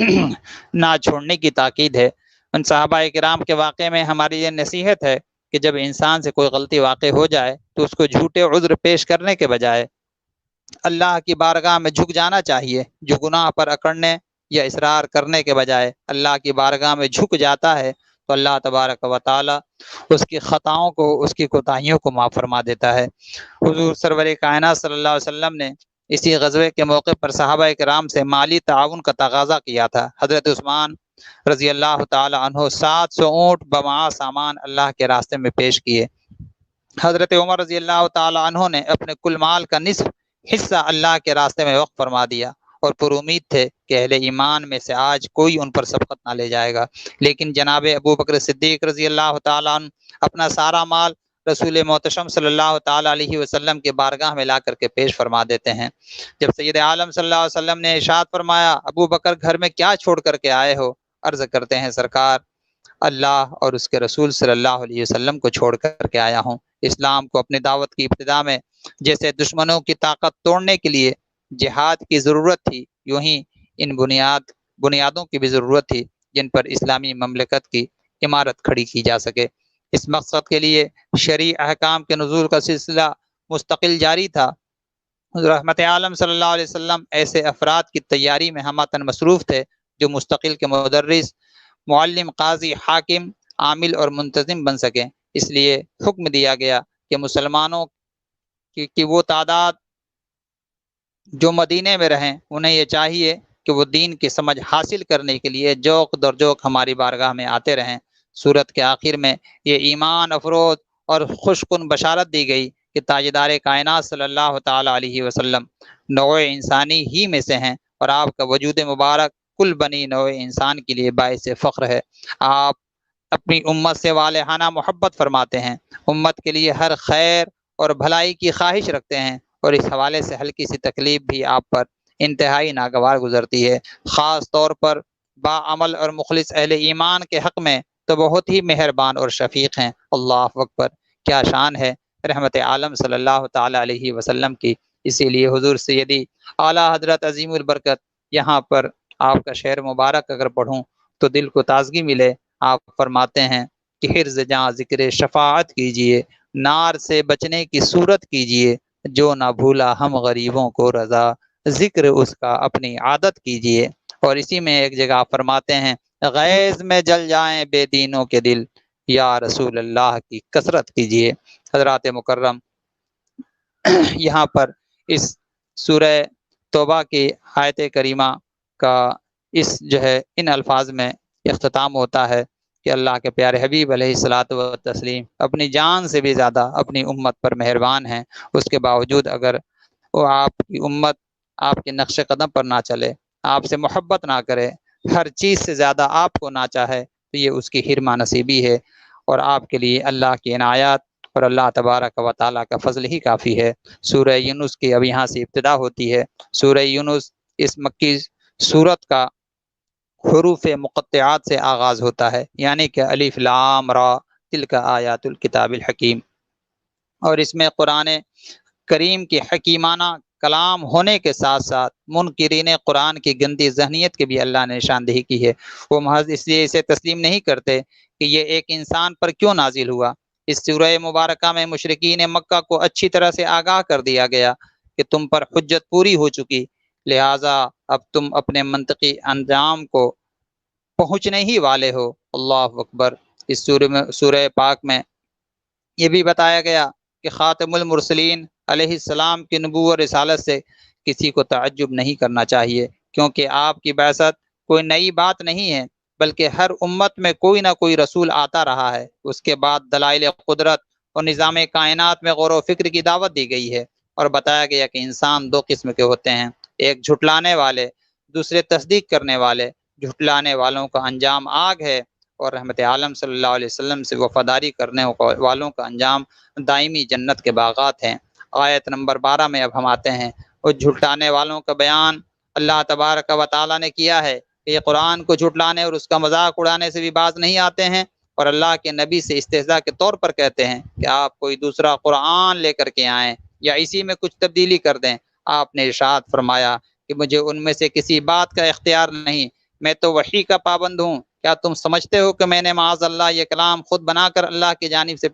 نہ چھوڑنے کی تاکید ہے۔ ان صحابہ کرام کے واقعے میں ہماری یہ نصیحت ہے کہ جب انسان سے کوئی غلطی واقع ہو جائے تو اس کو جھوٹے عذر پیش کرنے کے بجائے اللہ کی بارگاہ میں جھک جانا چاہیے۔ جو گناہ پر اکڑنے یا اصرار کرنے کے بجائے اللہ کی بارگاہ میں جھک جاتا ہے تو اللہ تبارک و تعالی اس کی خطاؤں کو، اس کی کوتاہیوں کو معاف فرما دیتا ہے۔ حضور سرور کائنات صلی اللہ علیہ وسلم نے اسی غزوے کے موقع پر صحابہ کرام سے مالی تعاون کا تقاضا کیا تھا۔ حضرت عثمان رضی اللہ تعالی عنہ 700 اونٹ بمعا سامان اللہ کے راستے میں پیش کیے۔ حضرت عمر رضی اللہ تعالی عنہ نے اپنے کل مال کا نصف حصہ اللہ کے راستے میں وقف فرما دیا، اور پر امید تھے کہ اہل ایمان میں سے آج کوئی ان پر سبقت نہ لے جائے گا۔ لیکن جناب ابو بکر صدیق رضی اللہ تعالیٰ عنہ اپنا سارا مال رسول محتشم صلی اللہ تعالیٰ علیہ وسلم کے بارگاہ میں لا کر کے پیش فرما دیتے ہیں۔ جب سید عالم صلی اللہ علیہ وسلم نے ارشاد فرمایا ابو بکر گھر میں کیا چھوڑ کر کے آئے ہو؟ عرض کرتے ہیں سرکار اللہ اور اس کے رسول صلی اللہ علیہ وسلم کو چھوڑ کر کے آیا ہوں۔ اسلام کو اپنی دعوت کی ابتدا میں جیسے دشمنوں کی طاقت توڑنے کے لیے جہاد کی ضرورت تھی، یوں ہی ان بنیادوں کی بھی ضرورت تھی جن پر اسلامی مملکت کی عمارت کھڑی کی جا سکے۔ اس مقصد کے لیے شرعی احکام کے نزول کا سلسلہ مستقل جاری تھا۔ حضور رحمت عالم صلی اللہ علیہ وسلم ایسے افراد کی تیاری میں ہمہ مصروف تھے جو مستقل کے مدرس، معلم، قاضی، حاکم، عامل اور منتظم بن سکیں۔ اس لیے حکم دیا گیا کہ مسلمانوں کی وہ تعداد جو مدینے میں رہیں انہیں یہ چاہیے کہ وہ دین کی سمجھ حاصل کرنے کے لیے جوق در جوق ہماری بارگاہ میں آتے رہیں۔ سورت کے آخر میں یہ ایمان افروز اور خوش کن بشارت دی گئی کہ تاجدار کائنات صلی اللہ تعالی علیہ وسلم نوع انسانی ہی میں سے ہیں اور آپ کا وجود مبارک کل بنی نوع انسان کے لیے باعث فخر ہے۔ آپ اپنی امت سے والہانہ محبت فرماتے ہیں، امت کے لیے ہر خیر اور بھلائی کی خواہش رکھتے ہیں، اور اس حوالے سے ہلکی سی تکلیف بھی آپ پر انتہائی ناگوار گزرتی ہے۔ خاص طور پر باعمل اور مخلص اہل ایمان کے حق میں تو بہت ہی مہربان اور شفیق ہیں۔ اللہ اکبر، کیا شان ہے رحمت عالم صلی اللہ تعالی علیہ وسلم کی۔ اسی لیے حضور سیدی اعلیٰ حضرت عظیم البرکت یہاں پر آپ کا شعر مبارک اگر پڑھوں تو دل کو تازگی ملے۔ آپ فرماتے ہیں کہ حرز جاں ذکر شفاعت کیجئے، نار سے بچنے کی صورت کیجئے، جو نہ بھولا ہم غریبوں کو رضا، ذکر اس کا اپنی عادت کیجئے۔ اور اسی میں ایک جگہ فرماتے ہیں غیظ میں جل جائیں بے دینوں کے دل، یا رسول اللہ کی کثرت کیجئے۔ حضرات مکرم، یہاں پر اس سورہ توبہ کی آیت کریمہ کا ان الفاظ میں اختتام ہوتا ہے کہ اللہ کے پیارے حبیب علیہ الصلاۃ والتسلیم اپنی جان سے بھی زیادہ اپنی امت پر مہربان ہیں۔ اس کے باوجود اگر وہ آپ کی امت آپ کے نقش قدم پر نہ چلے، آپ سے محبت نہ کرے، ہر چیز سے زیادہ آپ کو نہ چاہے، تو یہ اس کی حرمہ نصیبی ہے، اور آپ کے لیے اللہ کی عنایات اور اللہ تبارک و تعالیٰ کا فضل ہی کافی ہے۔ سورہ یونس کی اب یہاں سے ابتدا ہوتی ہے۔ سورہ یونس اس مکی سورت کا حروف مقطعات سے آغاز ہوتا ہے، یعنی کہ الف لام را تلک آیات الکتاب الحکیم، اور اس میں قرآن کریم کی حکیمانہ کلام ہونے کے ساتھ ساتھ منکرین قرآن کی گندی ذہنیت کی بھی اللہ نے نشاندہی کی ہے۔ وہ محض اس لیے اسے تسلیم نہیں کرتے کہ یہ ایک انسان پر کیوں نازل ہوا۔ اس سورہ مبارکہ میں مشرکین مکہ کو اچھی طرح سے آگاہ کر دیا گیا کہ تم پر حجت پوری ہو چکی، لہٰذا اب تم اپنے منطقی انجام کو پہنچنے ہی والے ہو۔ اللہ اکبر۔ اس سورہ پاک میں یہ بھی بتایا گیا کہ خاتم المرسلین علیہ السلام کی نبوت رسالت سے کسی کو تعجب نہیں کرنا چاہیے، کیونکہ آپ کی بعثت کوئی نئی بات نہیں ہے، بلکہ ہر امت میں کوئی نہ کوئی رسول آتا رہا ہے۔ اس کے بعد دلائل قدرت اور نظام کائنات میں غور و فکر کی دعوت دی گئی ہے، اور بتایا گیا کہ انسان دو قسم کے ہوتے ہیں، ایک جھٹلانے والے، دوسرے تصدیق کرنے والے۔ جھٹلانے والوں کا انجام آگ ہے، اور رحمت عالم صلی اللہ علیہ وسلم سے وفاداری کرنے والوں کا انجام دائمی جنت کے باغات ہیں۔ آیت نمبر 12 میں اب ہم آتے ہیں۔ اور جھٹلانے والوں کا بیان اللہ تبارک و تعالیٰ نے کیا ہے کہ یہ قرآن کو جھٹلانے اور اس کا مذاق اڑانے سے بھی باز نہیں آتے ہیں، اور اللہ کے نبی سے استہزاء کے طور پر کہتے ہیں کہ آپ کوئی دوسرا قرآن لے کر کے آئیں یا اسی میں کچھ تبدیلی کر دیں۔ آپ نے ارشاد فرمایا کہ مجھے ان میں سے کسی بات کا اختیار نہیں، میں تو وحی کا پابند ہوں۔ کیا تم سمجھتے ہو کہ میں نے معاذ اللہ یہ کلام خود بنا کر اللہ کی جانب سے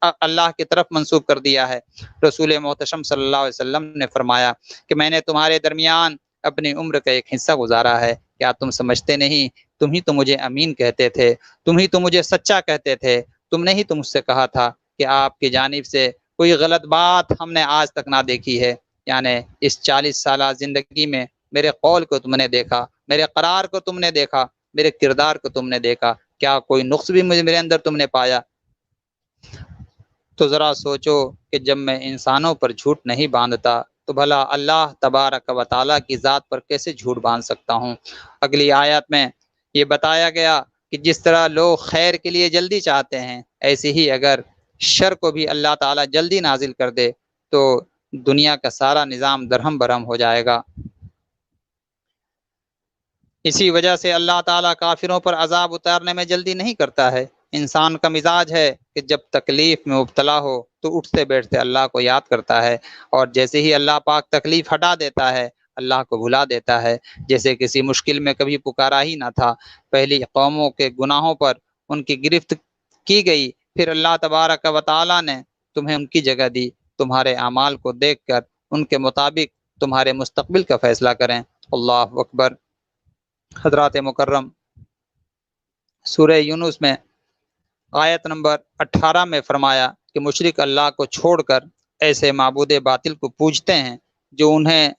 اللہ کی طرف منسوب کر دیا ہے؟ رسول محتشم صلی اللہ علیہ وسلم نے فرمایا کہ میں نے تمہارے درمیان اپنی عمر کا ایک حصہ گزارا ہے، کیا تم سمجھتے نہیں؟ تم ہی تو مجھے امین کہتے تھے، تم ہی تو مجھے سچا کہتے تھے، تم نے ہی تو مجھ سے کہا تھا کہ آپ کی جانب سے کوئی غلط بات ہم نے آج تک نہ دیکھی ہے۔ یعنی اس 40 سالہ زندگی میں میرے قول کو تم نے دیکھا، میرے قرار کو تم نے دیکھا، میرے کردار کو تم نے دیکھا، کیا کوئی نقص بھی میرے اندر تم نے پایا؟ تو ذرا سوچو کہ جب میں انسانوں پر جھوٹ نہیں باندھتا تو بھلا اللہ تبارک و تعالیٰ کی ذات پر کیسے جھوٹ باندھ سکتا ہوں؟ اگلی آیت میں یہ بتایا گیا کہ جس طرح لوگ خیر کے لیے جلدی چاہتے ہیں، ایسے ہی اگر شر کو بھی اللہ تعالیٰ جلدی نازل کر دے تو دنیا کا سارا نظام درہم برہم ہو جائے گا۔ اسی وجہ سے اللہ تعالیٰ کافروں پر عذاب اتارنے میں جلدی نہیں کرتا ہے۔ انسان کا مزاج ہے کہ جب تکلیف میں مبتلا ہو تو اٹھتے بیٹھتے اللہ کو یاد کرتا ہے، اور جیسے ہی اللہ پاک تکلیف ہٹا دیتا ہے اللہ کو بھلا دیتا ہے، جیسے کسی مشکل میں کبھی پکارا ہی نہ تھا۔ پہلی قوموں کے گناہوں پر ان کی گرفت کی گئی، پھر اللہ تبارک و تعالیٰ نے تمہیں ان کی جگہ دی۔ تمہارے اعمال کو دیکھ کر ان کے مطابق تمہارے مستقبل کا فیصلہ کریں۔ اللہ اکبر۔ حضرات مکرم، سورہ یونس میں آیت نمبر 18 میں فرمایا کہ مشرک اللہ کو چھوڑ کر ایسے معبود باطل کو پوجتے ہیں جو انہیں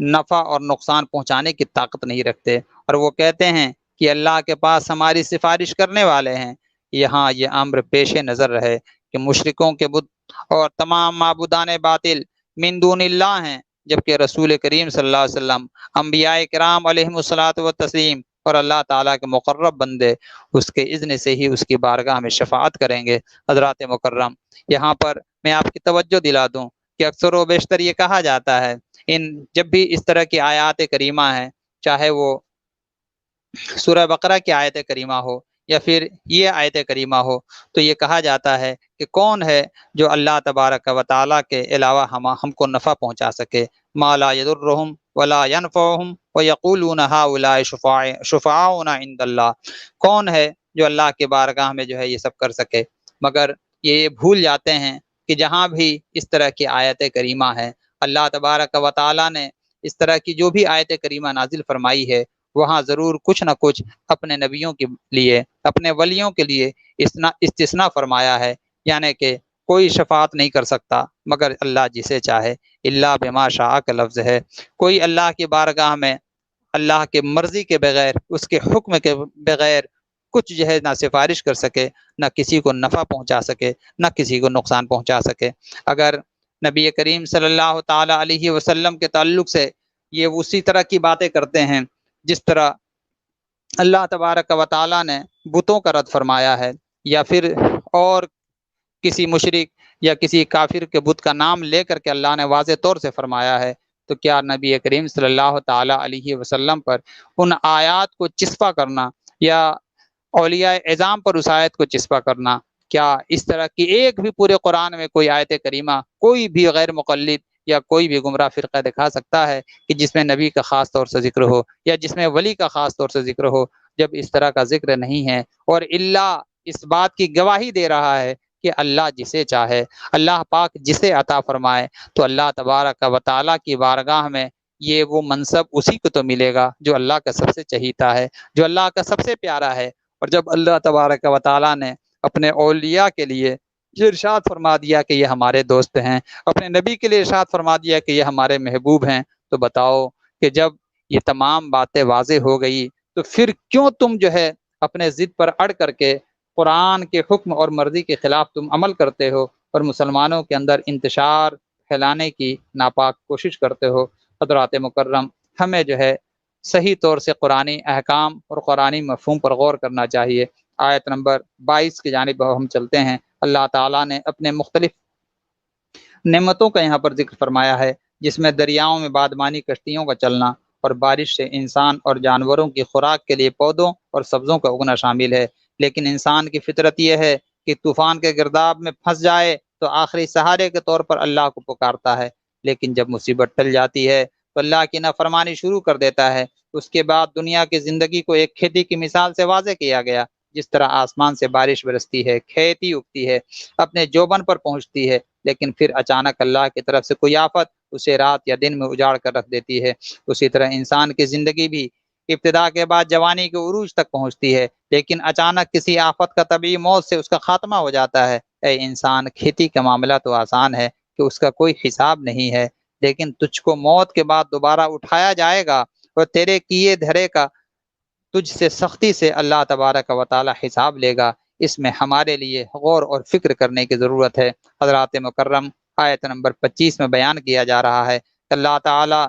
نفع اور نقصان پہنچانے کی طاقت نہیں رکھتے، اور وہ کہتے ہیں کہ اللہ کے پاس ہماری سفارش کرنے والے ہیں۔ یہاں یہ امر پیش نظر رہے کہ مشرکوں کے بت اور تمام معبودان باطل من دون اللہ ہیں، جبکہ رسول کریم صلی اللہ علیہ وسلم، انبیاء کرام علیہم الصلاۃ والتسلیم اور اللہ تعالیٰ کے مقرب بندے اس کے اذن سے ہی اس کی بارگاہ میں شفاعت کریں گے۔ حضرات مکرم، یہاں پر میں آپ کی توجہ دلا دوں کہ اکثر و بیشتر یہ کہا جاتا ہے جب بھی اس طرح کی آیات کریمہ ہیں، چاہے وہ سورہ بقرہ کی آیت کریمہ ہو یا پھر یہ آیت کریمہ ہو، تو یہ کہا جاتا ہے کہ کون ہے جو اللہ تبارک و تعالیٰ کے علاوہ ہم کو نفع پہنچا سکے۔ ما لا یضرہم ولا ینفعہم ویقولون ہؤلاء شفعاؤنا عند اللہ، کون ہے جو اللہ کے بارگاہ میں جو ہے یہ سب کر سکے؟ مگر یہ بھول جاتے ہیں کہ جہاں بھی اس طرح کی آیت کریمہ ہیں، اللہ تبارک و تعالیٰ نے اس طرح کی جو بھی آیت کریمہ نازل فرمائی ہے، وہاں ضرور کچھ نہ کچھ اپنے نبیوں کے لیے، اپنے ولیوں کے لیے استثناء فرمایا ہے، یعنی کہ کوئی شفاعت نہیں کر سکتا مگر اللہ جسے چاہے۔ اللہ بما شاء کا لفظ ہے، کوئی اللہ کی بارگاہ میں اللہ کے مرضی کے بغیر، اس کے حکم کے بغیر کچھ جو ہے نہ سفارش کر سکے، نہ کسی کو نفع پہنچا سکے، نہ کسی کو نقصان پہنچا سکے۔ اگر نبی کریم صلی اللہ تعالی علیہ وسلم کے تعلق سے یہ اسی طرح کی باتیں کرتے ہیں جس طرح اللہ تبارک و تعالیٰ نے بتوں کا رد فرمایا ہے، یا پھر اور کسی مشرک یا کسی کافر کے بت کا نام لے کر کے اللہ نے واضح طور سے فرمایا ہے، تو کیا نبی کریم صلی اللہ تعالی علیہ وسلم پر ان آیات کو چسپا کرنا یا اولیاء اعظام پر اس آیت کو چسپا کرنا، کیا اس طرح کی ایک بھی پورے قرآن میں کوئی آیت کریمہ کوئی بھی غیر مقلد یا کوئی بھی گمراہ فرقہ دکھا سکتا ہے کہ جس میں نبی کا خاص طور سے ذکر ہو یا جس میں ولی کا خاص طور سے ذکر ہو؟ جب اس طرح کا ذکر نہیں ہے، اور اللہ اس بات کی گواہی دے رہا ہے کہ اللہ جسے چاہے، اللہ پاک جسے عطا فرمائے، تو اللہ تبارک و تعالیٰ کی بارگاہ میں یہ وہ منصب اسی کو تو ملے گا جو اللہ کا سب سے چہیتا ہے، جو اللہ کا سب سے پیارا ہے۔ اور جب اللہ تبارک و تعالیٰ نے اپنے اولیاء کے لیے یہ ارشاد فرما دیا کہ یہ ہمارے دوست ہیں، اپنے نبی کے لیے ارشاد فرما دیا کہ یہ ہمارے محبوب ہیں، تو بتاؤ کہ جب یہ تمام باتیں واضح ہو گئی تو پھر کیوں تم جو ہے اپنے ضد پر اڑ کر کے قرآن کے حکم اور مرضی کے خلاف تم عمل کرتے ہو اور مسلمانوں کے اندر انتشار پھیلانے کی ناپاک کوشش کرتے ہو؟ حضرات مکرم، ہمیں جو ہے صحیح طور سے قرآنی احکام اور قرآنی مفہوم پر غور کرنا چاہیے۔ آیت نمبر 22 کی جانب ہم چلتے ہیں۔ اللہ تعالیٰ نے اپنے مختلف نعمتوں کا یہاں پر ذکر فرمایا ہے، جس میں دریاؤں میں بادبانی کشتیوں کا چلنا اور بارش سے انسان اور جانوروں کی خوراک کے لیے پودوں اور سبزوں کا اگنا شامل ہے۔ لیکن انسان کی فطرت یہ ہے کہ طوفان کے گرداب میں پھنس جائے تو آخری سہارے کے طور پر اللہ کو پکارتا ہے، لیکن جب مصیبت ٹل جاتی ہے تو اللہ کی نافرمانی شروع کر دیتا ہے۔ اس کے بعد دنیا کی زندگی کو ایک کھیتی کی مثال سے واضح کیا گیا، جس طرح آسمان سے بارش برستی ہے، کھیتی اگتی ہے، اپنے جوبن پر پہنچتی ہے، لیکن پھر اچانک اللہ کی طرف سے کوئی آفت اسے رات یا دن میں اجاڑ کر رکھ دیتی ہے۔ اسی طرح انسان کی زندگی بھی ابتدا کے بعد جوانی کے عروج تک پہنچتی ہے، لیکن اچانک کسی آفت کا طبعی موت سے اس کا خاتمہ ہو جاتا ہے۔ اے انسان، کھیتی کا معاملہ تو آسان ہے کہ اس کا کوئی حساب نہیں ہے، لیکن تجھ کو موت کے بعد دوبارہ اٹھایا جائے گا اور تیرے کیے دھرے کا تجھ سے سختی سے اللہ تبارک و تعالی حساب لے گا۔ اس میں ہمارے لیے غور اور فکر کرنے کی ضرورت ہے۔ حضرات مکرم، آیت نمبر 25 میں بیان کیا جا رہا ہے کہ اللہ تعالی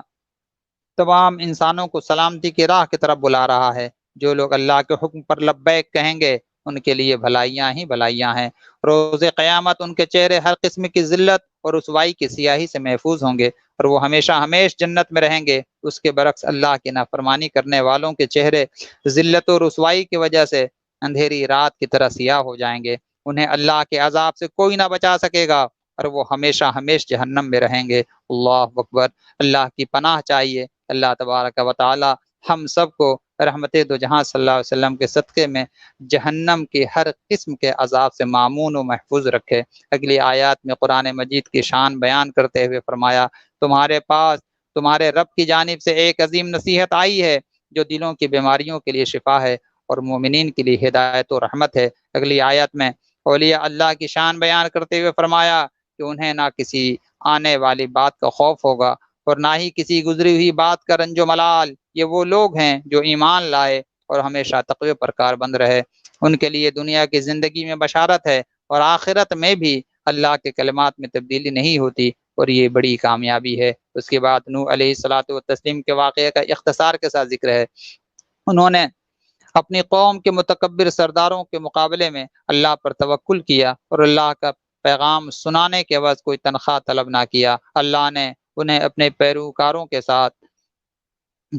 تمام انسانوں کو سلامتی کی راہ کی طرف بلا رہا ہے۔ جو لوگ اللہ کے حکم پر لبیک کہیں گے ان کے لیے بھلائیاں ہی بھلائیاں ہیں۔ روز قیامت ان کے چہرے ہر قسم کی ذلت اور رسوائی کی سیاہی سے محفوظ ہوں گے اور وہ ہمیشہ ہمیش جنت میں رہیں گے۔ اس کے برعکس اللہ کی نافرمانی کرنے والوں کے چہرے ذلت و رسوائی کی وجہ سے اندھیری رات کی طرح سیاہ ہو جائیں گے۔ انہیں اللہ کے عذاب سے کوئی نہ بچا سکے گا۔ اور وہ ہمیشہ ہمیشہ جہنم میں رہیں گے۔ اللہ اکبر۔ اللہ کی پناہ چاہیے۔ اللہ تبارک و تعالی ہم سب کو رحمت دو جہاں صلی اللہ علیہ وسلم کے صدقے میں جہنم کے ہر قسم کے عذاب سے معمون و محفوظ رکھے۔ اگلی آیات میں قرآن مجید کی شان بیان کرتے ہوئے فرمایا، تمہارے پاس تمہارے رب کی جانب سے ایک عظیم نصیحت آئی ہے جو دلوں کی بیماریوں کے لیے شفا ہے اور مومنین کے لیے ہدایت و رحمت ہے۔ اگلی آیت میں اولیاء اللہ کی شان بیان کرتے ہوئے فرمایا کہ انہیں نہ کسی آنے والی بات کا خوف ہوگا اور نہ ہی کسی گزری ہوئی بات کا رنج و ملال۔ یہ وہ لوگ ہیں جو ایمان لائے اور ہمیشہ تقوی پر کاربند رہے، ان کے لیے دنیا کی زندگی میں بشارت ہے اور آخرت میں بھی اللہ کے کلمات میں تبدیلی نہیں ہوتی اور یہ بڑی کامیابی ہے۔ اس کے بعد نوح علیہ الصلوۃ والتسلیم کے واقعے کا اختصار کے ساتھ ذکر ہے۔ انہوں نے اپنی قوم کے متکبر سرداروں کے مقابلے میں اللہ پر توکل کیا اور اللہ کا پیغام سنانے کے عوض کوئی تنخواہ طلب نہ کیا۔ اللہ نے انہیں اپنے پیروکاروں کے ساتھ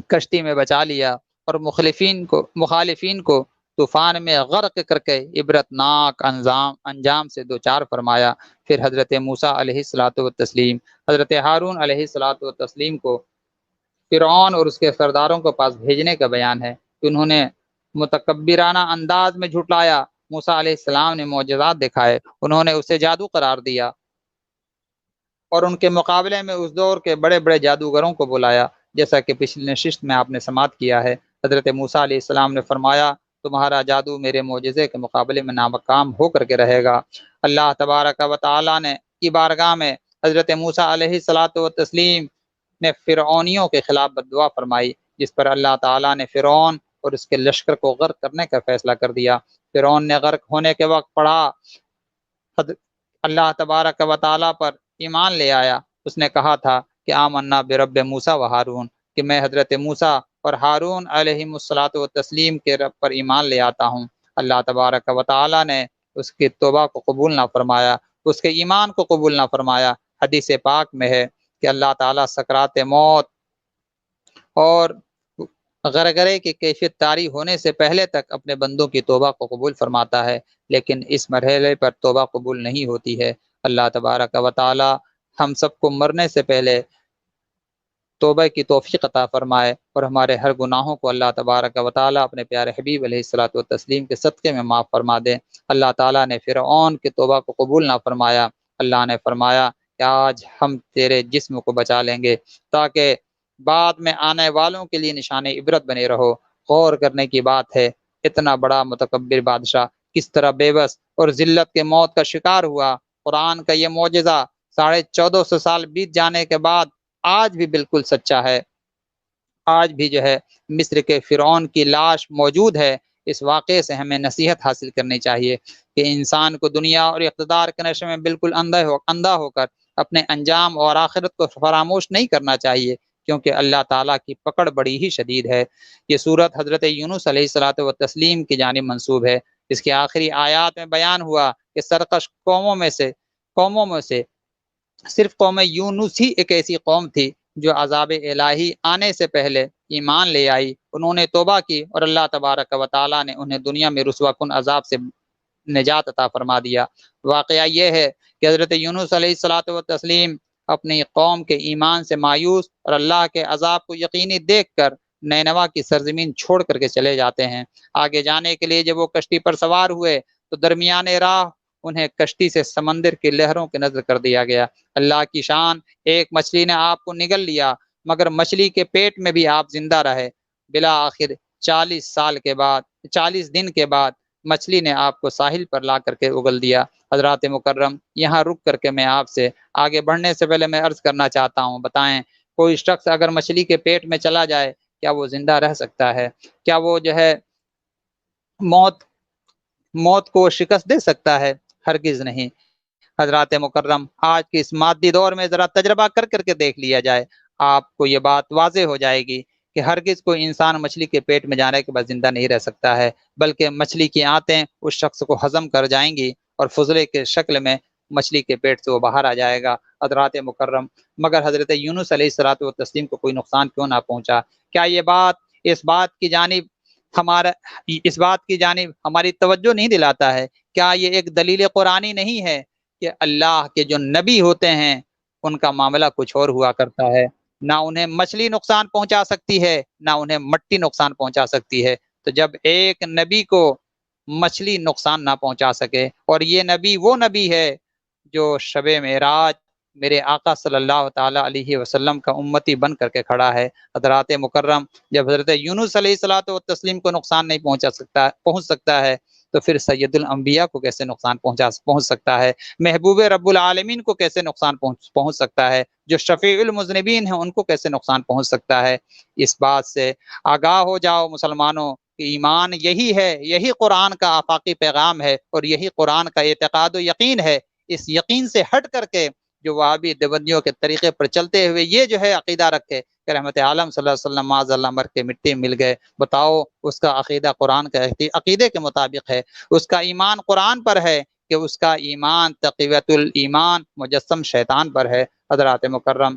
کشتی میں بچا لیا اور مخالفین کو طوفان میں غرق کر کے عبرت ناک انجام سے دوچار فرمایا۔ پھر حضرت موسیٰ علیہ الصلوۃ والتسلیم، حضرت ہارون علیہ الصلوۃ والتسلیم کو فرعون اور اس کے سرداروں کے پاس بھیجنے کا بیان ہے کہ انہوں نے متکبرانہ انداز میں جھٹلایا۔ موسیٰ علیہ السلام نے معجزات دکھائے، انہوں نے اسے جادو قرار دیا اور ان کے مقابلے میں اس دور کے بڑے بڑے جادوگروں کو بلایا، جیسا کہ پچھلی نشست میں آپ نے سماعت کیا ہے۔ حضرت موسیٰ علیہ السلام نے فرمایا، تمہارا جادو میرے معجزے کے مقابلے میں ناکام ہو کر کے رہے گا۔ اللہ تبارک و تعالی نے کی بارگاہ میں حضرت موسیٰ علیہ الصلوۃ والتسلیم نے فرعونیوں کے خلاف بددعا فرمائی، جس پر اللہ تعالیٰ نے فرعون اور اس کے لشکر کو غرق کرنے کا فیصلہ کر دیا۔ فرعون نے غرق ہونے کے وقت پڑھا اللہ تبارک و تعالیٰ پر ایمان لے آیا۔ اس نے کہا تھا کہ آمنا برب موسیٰ و ہارون، کہ میں حضرت موسیٰ اور ہارون علیہ الصلوۃ والتسلیم کے رب پر ایمان لے آتا ہوں۔ اللہ تبارک و تعالیٰ نے اس کی توبہ کو قبول نہ فرمایا، اس کے ایمان کو قبول نہ فرمایا۔ حدیث پاک میں ہے کہ اللہ تعالیٰ سکرات موت اور غرغرے کی کیفیت طاری ہونے سے پہلے تک اپنے بندوں کی توبہ کو قبول فرماتا ہے، لیکن اس مرحلے پر توبہ قبول نہیں ہوتی ہے۔ اللہ تبارک و تعالی ہم سب کو مرنے سے پہلے توبہ کی توفیق عطا فرمائے اور ہمارے ہر گناہوں کو اللہ تبارک و تعالی اپنے پیارے حبیب علیہ الصلوۃ والتسلیم کے صدقے میں معاف فرما دے۔ اللہ تعالیٰ نے فرعون کی توبہ کو قبول نہ فرمایا۔ اللہ نے فرمایا کہ آج ہم تیرے جسم کو بچا لیں گے تاکہ بعد میں آنے والوں کے لیے نشان عبرت بنے رہو۔ غور کرنے کی بات ہے، اتنا بڑا متکبر بادشاہ کس طرح بے بس اور ذلت کے موت کا شکار ہوا۔ قرآن کا یہ معجزہ 1450 سال بیت جانے کے بعد آج بھی بالکل سچا ہے۔ آج بھی جو ہے مصر کے فرعون کی لاش موجود ہے۔ اس واقعے سے ہمیں نصیحت حاصل کرنی چاہیے کہ انسان کو دنیا اور اقتدار کے نشے میں بالکل اندھا ہو کر اپنے انجام اور آخرت کو فراموش نہیں کرنا چاہیے، کیونکہ اللہ تعالیٰ کی پکڑ بڑی ہی شدید ہے۔ یہ صورت حضرت یونس علیہ الصلوۃ والتسلیم کی جانب منسوب ہے۔ اس کی آخری آیات میں بیان ہوا کہ سرکش قوموں میں سے صرف قوم یونس ہی ایک ایسی قوم تھی جو عذاب الہی آنے سے پہلے ایمان لے آئی، انہوں نے توبہ کی اور اللہ تبارک و تعالیٰ نے انہیں دنیا میں رسوا کن عذاب سے نجات عطا فرما دیا۔ واقعہ یہ ہے کہ حضرت یونس علیہ الصلوۃ والتسلیم اپنی قوم کے ایمان سے مایوس اور اللہ کے عذاب کو یقینی دیکھ کر نینوا کی سرزمین چھوڑ کر کے چلے جاتے ہیں۔ آگے جانے کے لیے جب وہ کشتی پر سوار ہوئے تو درمیان راہ انہیں کشتی سے سمندر کی لہروں کے نظر کر دیا گیا۔ اللہ کی شان، ایک مچھلی نے آپ کو نگل لیا مگر مچھلی کے پیٹ میں بھی آپ زندہ رہے۔ بالآخر 40 دن کے بعد مچھلی نے آپ کو ساحل پر لا کر کے اگل دیا۔ حضرات مکرم، یہاں رک کر کے میں آپ سے آگے بڑھنے سے پہلے میں عرض کرنا چاہتا ہوں، بتائیں کوئی شخص اگر مچھلی کے پیٹ میں چلا جائے کیا وہ زندہ رہ سکتا ہے؟ کیا وہ جو ہے موت کو شکست دے سکتا ہے؟ ہرگز نہیں۔ حضرات مکرم، آج کے اس مادی دور میں ذرا تجربہ کر کر کے دیکھ لیا جائے، آپ کو یہ بات واضح ہو جائے گی کہ ہرگز کوئی انسان مچھلی کے پیٹ میں جانے کے بعد زندہ نہیں رہ سکتا ہے، بلکہ مچھلی کی آنتیں اس شخص کو ہضم کر جائیں گی اور فضلے کے شکل میں مچھلی کے پیٹ سے وہ باہر آ جائے گا۔ حضرات مکرم، مگر حضرت یونس علیہ الصلوۃ والتسلیم کو کوئی نقصان کیوں نہ پہنچا؟ کیا یہ بات اس بات کی جانب ہماری توجہ نہیں دلاتا ہے؟ کیا یہ ایک دلیل قرآنی نہیں ہے کہ اللہ کے جو نبی ہوتے ہیں ان کا معاملہ کچھ اور ہوا کرتا ہے، نہ انہیں مچھلی نقصان پہنچا سکتی ہے نہ انہیں مٹی نقصان پہنچا سکتی ہے۔ تو جب ایک نبی کو مچھلی نقصان نہ پہنچا سکے، اور یہ نبی وہ نبی ہے جو شب معراج میرے آقا صلی اللہ تعالی علیہ وسلم کا امتی بن کر کے کھڑا ہے، حضرات مکرم، جب حضرت یونس علیہ الصلوۃ والتسلیم کو نقصان نہیں پہنچ سکتا ہے تو پھر سید الانبیاء کو کیسے نقصان پہنچ سکتا ہے؟ محبوب رب العالمین کو کیسے نقصان پہنچ سکتا ہے؟ جو شفیع المذنبین ہیں ان کو کیسے نقصان پہنچ سکتا ہے؟ اس بات سے آگاہ ہو جاؤ مسلمانوں کہ ایمان یہی ہے، یہی قرآن کا آفاقی پیغام ہے، اور یہی قرآن کا اعتقاد و یقین ہے۔ اس یقین سے ہٹ کر کے جو وہابی دیوبندیوں کے طریقے پر چلتے ہوئے یہ جو ہے عقیدہ رکھے کہ رحمت عالم صلی اللہ علیہ وسلم معاذ اللہ مر کے مٹی مل گئے، بتاؤ اس کا عقیدہ قرآن کے عقیدے کے مطابق ہے؟ اس کا ایمان قرآن پر ہے کہ اس کا ایمان تقویت الایمان مجسم شیطان پر ہے؟ حضرات مکرم،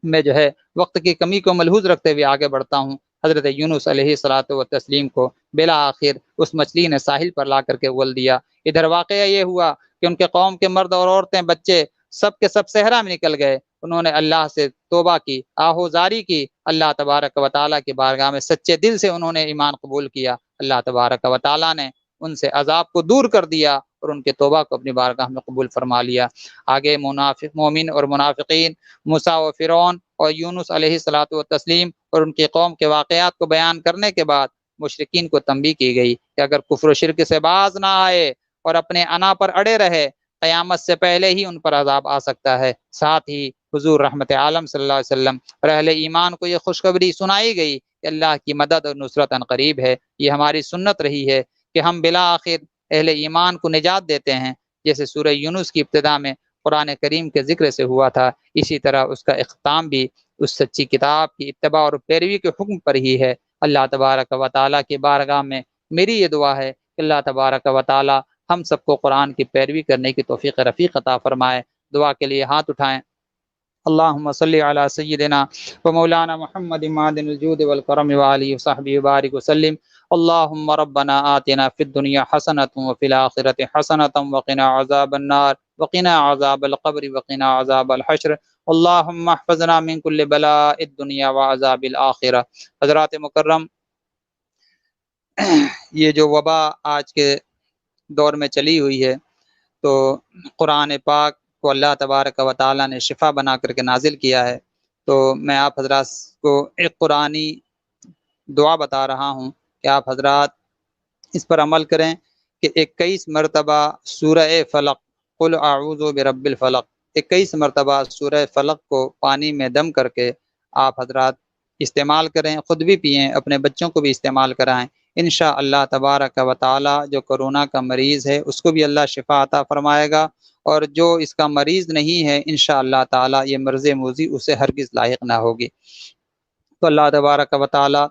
میں جو ہے وقت کی کمی کو ملحوظ رکھتے ہوئے آگے بڑھتا ہوں۔ حضرت یونس علیہ الصلوۃ والتسلیم کو بالآخر اس مچھلی نے ساحل پر لا کر کے اگل دیا۔ ادھر واقعہ یہ ہوا کہ ان کے قوم کے مرد اور عورتیں، بچے سب کے سب صحرا میں نکل گئے۔ انہوں نے اللہ سے توبہ کی، آہوزاری کی، اللہ تبارک و تعالیٰ کی بارگاہ میں سچے دل سے انہوں نے ایمان قبول کیا۔ اللہ تبارک و تعالیٰ نے ان سے عذاب کو دور کر دیا اور ان کے توبہ کو اپنی بارگاہ میں قبول فرما لیا۔ آگے مومن اور منافقین، موسیٰ و فرعون اور یونس علیہ الصلوۃ والتسلیم اور ان کی قوم کے واقعات کو بیان کرنے کے بعد مشرکین کو تنبیہ کی گئی کہ اگر کفر و شرک سے باز نہ آئے اور اپنے انا پر اڑے رہے، قیامت سے پہلے ہی ان پر عذاب آ سکتا ہے۔ ساتھ ہی حضور رحمت عالم صلی اللہ علیہ وسلم اور اہل ایمان کو یہ خوشخبری سنائی گئی کہ اللہ کی مدد اور نصرت ان قریب ہے۔ یہ ہماری سنت رہی ہے کہ ہم بالآخر اہل ایمان کو نجات دیتے ہیں، جیسے سورہ یونس کی ابتدا میں قرآن کریم کے ذکر سے ہوا تھا، اسی طرح اس کا اختتام بھی اس سچی کتاب کی اتباع اور پیروی کے حکم پر ہی ہے۔ اللہ تبارک و تعالیٰ کی بارگاہ میں میری یہ دعا ہے کہ اللہ تبارک و تعالیٰ ہم سب کو قرآن کی پیروی کرنے کی توفیق رفیق عطا فرمائے۔ دعا کے لیے ہاتھ اٹھائیں۔ اللہم صلی علی سیدنا و مولانا محمد معدن الجود والکرم وآلہ وصحبہ وبارک وسلم۔ اللہم ربنا آتنا فی الدنیا حسنۃ وفی الآخرۃ حسنۃ وقنا عذاب النار وقنا عذاب القبر وقنا عذاب الحشر۔ اللہم احفظنا من کل بلاء الدنیا وعذاب الآخرہ۔ حضرات مکرم، یہ جو وبا آج کے دور میں چلی ہوئی ہے، تو قرآن پاک کو اللہ تبارک و تعالیٰ نے شفا بنا کر کے نازل کیا ہے۔ تو میں آپ حضرات کو ایک قرآنی دعا بتا رہا ہوں کہ آپ حضرات اس پر عمل کریں کہ 21 مرتبہ سورہ فلق، قل اعوذ برب الفلق، 21 مرتبہ سورہ فلق کو پانی میں دم کر کے آپ حضرات استعمال کریں، خود بھی پئیں، اپنے بچوں کو بھی استعمال کرائیں۔ انشاءاللہ تبارک و تعالی جو کرونا کا مریض ہے اس کو بھی اللہ شفا عطا فرمائے گا، اور جو اس کا مریض نہیں ہے انشاءاللہ تعالی یہ مرض موذی اسے ہرگز لاحق نہ ہوگی۔ تو اللہ تبارک و تعالی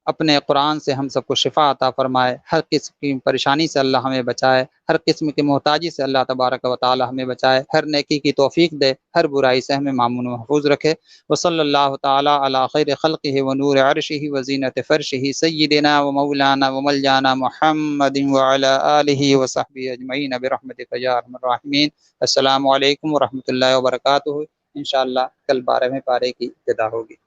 اپنے قرآن سے ہم سب کو شفا عطا فرمائے، ہر قسم کی پریشانی سے اللہ ہمیں بچائے، ہر قسم کی محتاجی سے اللہ تبارک و تعالی ہمیں بچائے، ہر نیکی کی توفیق دے، ہر برائی سے ہمیں مامون محفوظ رکھے۔ وصلی اللہ تعالی علی خیر خلقہ ونور عرشہ وزینت فرشہ سیدنا و مولانا و ملجانا محمد وعلی آلہ وصحبہ اجمعین برحمتک یا ارحم الراحمین۔ السلام علیکم ورحمۃ اللہ وبرکاتہ۔ انشاءاللہ کل 12ویں پارے کی ابتدا ہوگی۔